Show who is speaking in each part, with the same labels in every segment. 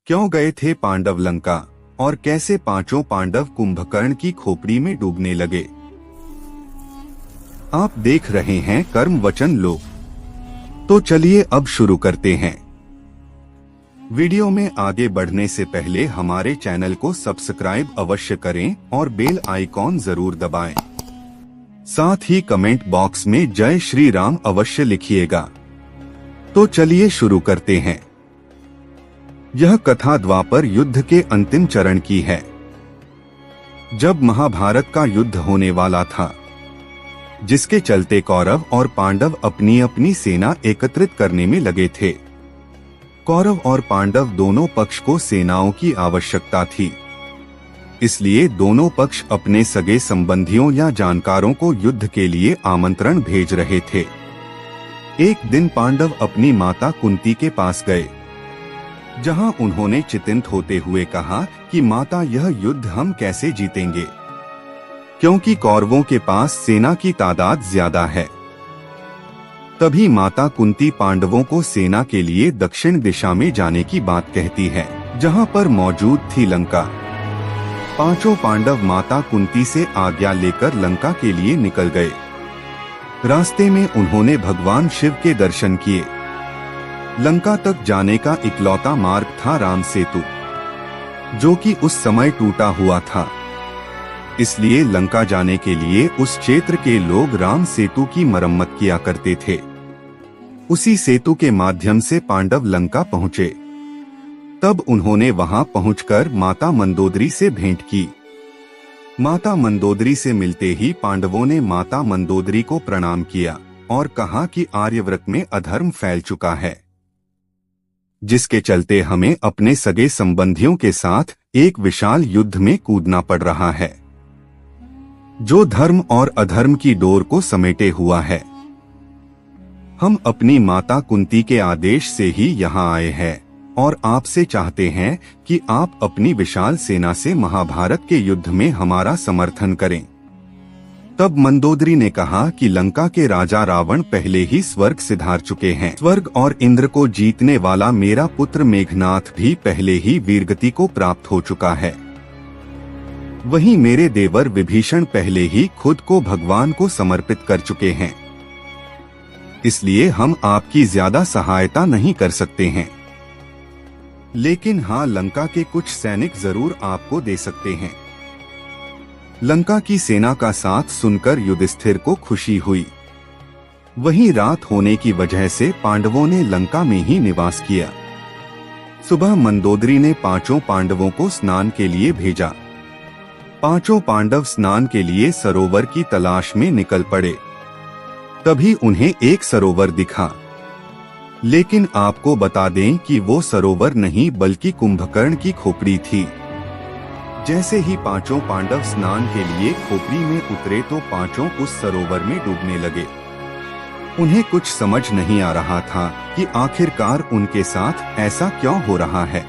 Speaker 1: क्यों गए थे पांडव लंका और कैसे पांचों पांडव कुंभकर्ण की खोपड़ी में डूबने लगे। आप देख रहे हैं कर्म वचन लोक। तो चलिए अब शुरू करते हैं। वीडियो में आगे बढ़ने से पहले हमारे चैनल को सब्सक्राइब अवश्य करें और बेल आइकॉन जरूर दबाएं। साथ ही कमेंट बॉक्स में जय श्री राम अवश्य लिखिएगा। तो चलिए शुरू करते हैं। यह कथा द्वापर युद्ध के अंतिम चरण की है। जब महाभारत का युद्ध होने वाला था, जिसके चलते कौरव और पांडव अपनी अपनी सेना एकत्रित करने में लगे थे। कौरव और पांडव दोनों पक्ष को सेनाओं की आवश्यकता थी, इसलिए दोनों पक्ष अपने सगे संबंधियों या जानकारों को युद्ध के लिए आमंत्रण भेज रहे थे। एक दिन पांडव अपनी माता कुंती के पास गए, जहां उन्होंने चिंतित होते हुए कहा कि माता, यह युद्ध हम कैसे जीतेंगे, क्योंकि कौरवों के पास सेना की तादाद ज्यादा है। तभी माता कुंती पांडवों को सेना के लिए दक्षिण दिशा में जाने की बात कहती है, जहां पर मौजूद थी लंका। पांचों पांडव माता कुंती से आज्ञा लेकर लंका के लिए निकल गए। रास्ते में उन्होंने भगवान शिव के दर्शन किए। लंका तक जाने का इकलौता मार्ग था राम सेतु, जो कि उस समय टूटा हुआ था। इसलिए लंका जाने के लिए उस क्षेत्र के लोग राम सेतु की मरम्मत किया करते थे। उसी सेतु के माध्यम से पांडव लंका पहुंचे। तब उन्होंने वहां पहुंचकर माता मंदोदरी से भेंट की। माता मंदोदरी से मिलते ही पांडवों ने माता मंदोदरी को प्रणाम किया और कहा कि आर्यव्रत में अधर्म फैल चुका है, जिसके चलते हमें अपने सगे संबंधियों के साथ एक विशाल युद्ध में कूदना पड़ रहा है, जो धर्म और अधर्म की डोर को समेटे हुआ है। हम अपनी माता कुंती के आदेश से ही यहाँ आए हैं और आपसे चाहते हैं कि आप अपनी विशाल सेना से महाभारत के युद्ध में हमारा समर्थन करें। तब मंदोदरी ने कहा कि लंका के राजा रावण पहले ही स्वर्ग सिधार चुके हैं। स्वर्ग और इंद्र को जीतने वाला मेरा पुत्र मेघनाथ भी पहले ही वीरगति को प्राप्त हो चुका है। वहीं मेरे देवर विभीषण पहले ही खुद को भगवान को समर्पित कर चुके हैं। इसलिए हम आपकी ज्यादा सहायता नहीं कर सकते हैं, लेकिन हाँ, लंका के कुछ सैनिक जरूर आपको दे सकते हैं। लंका की सेना का साथ सुनकर युधिष्ठिर को खुशी हुई। वहीं रात होने की वजह से पांडवों ने लंका में ही निवास किया। सुबह मंदोदरी ने पांचों पांडवों को स्नान के लिए भेजा। पांचों पांडव स्नान के लिए सरोवर की तलाश में निकल पड़े। तभी उन्हें एक सरोवर दिखा, लेकिन आपको बता दें कि वो सरोवर नहीं बल्कि कुंभकर्ण की खोपड़ी थी। जैसे ही पांचों पांडव स्नान के लिए खोपड़ी में उतरे तो पांचों उस सरोवर में डूबने लगे। उन्हें कुछ समझ नहीं आ रहा था कि आखिरकार उनके साथ ऐसा क्यों हो रहा है।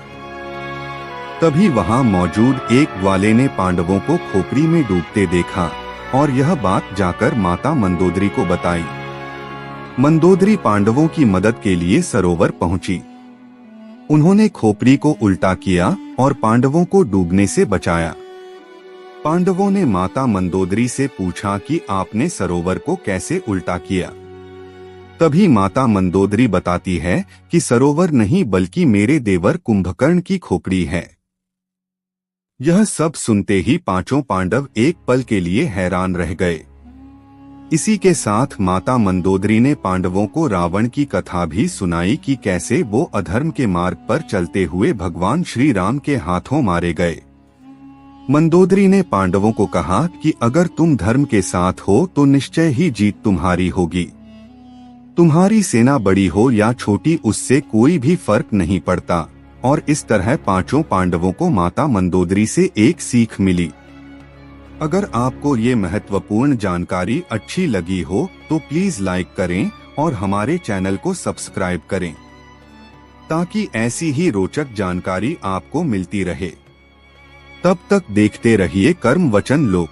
Speaker 1: तभी वहां मौजूद एक ग्वाले ने पांडवों को खोपड़ी में डूबते देखा और यह बात जाकर माता मंदोदरी को बताई। मंदोदरी पांडवों की मदद के लिए सरोवर पहुंची। उन्होंने खोपड़ी को उल्टा किया और पांडवों को डूबने से बचाया। पांडवों ने माता मंदोदरी से पूछा कि आपने सरोवर को कैसे उल्टा किया। तभी माता मंदोदरी बताती है कि सरोवर नहीं बल्कि मेरे देवर कुंभकर्ण की खोपड़ी है। यह सब सुनते ही पांचों पांडव एक पल के लिए हैरान रह गए। इसी के साथ माता मंदोदरी ने पांडवों को रावण की कथा भी सुनाई कि कैसे वो अधर्म के मार्ग पर चलते हुए भगवान श्री राम के हाथों मारे गए। मंदोदरी ने पांडवों को कहा कि अगर तुम धर्म के साथ हो तो निश्चय ही जीत तुम्हारी होगी। तुम्हारी सेना बड़ी हो या छोटी, उससे कोई भी फर्क नहीं पड़ता। और इस तरह पांचों पांडवों को माता मंदोदरी से एक सीख मिली। अगर आपको ये महत्वपूर्ण जानकारी अच्छी लगी हो तो प्लीज लाइक करें और हमारे चैनल को सब्सक्राइब करें, ताकि ऐसी ही रोचक जानकारी आपको मिलती रहे। तब तक देखते रहिए कर्म वचन लोक।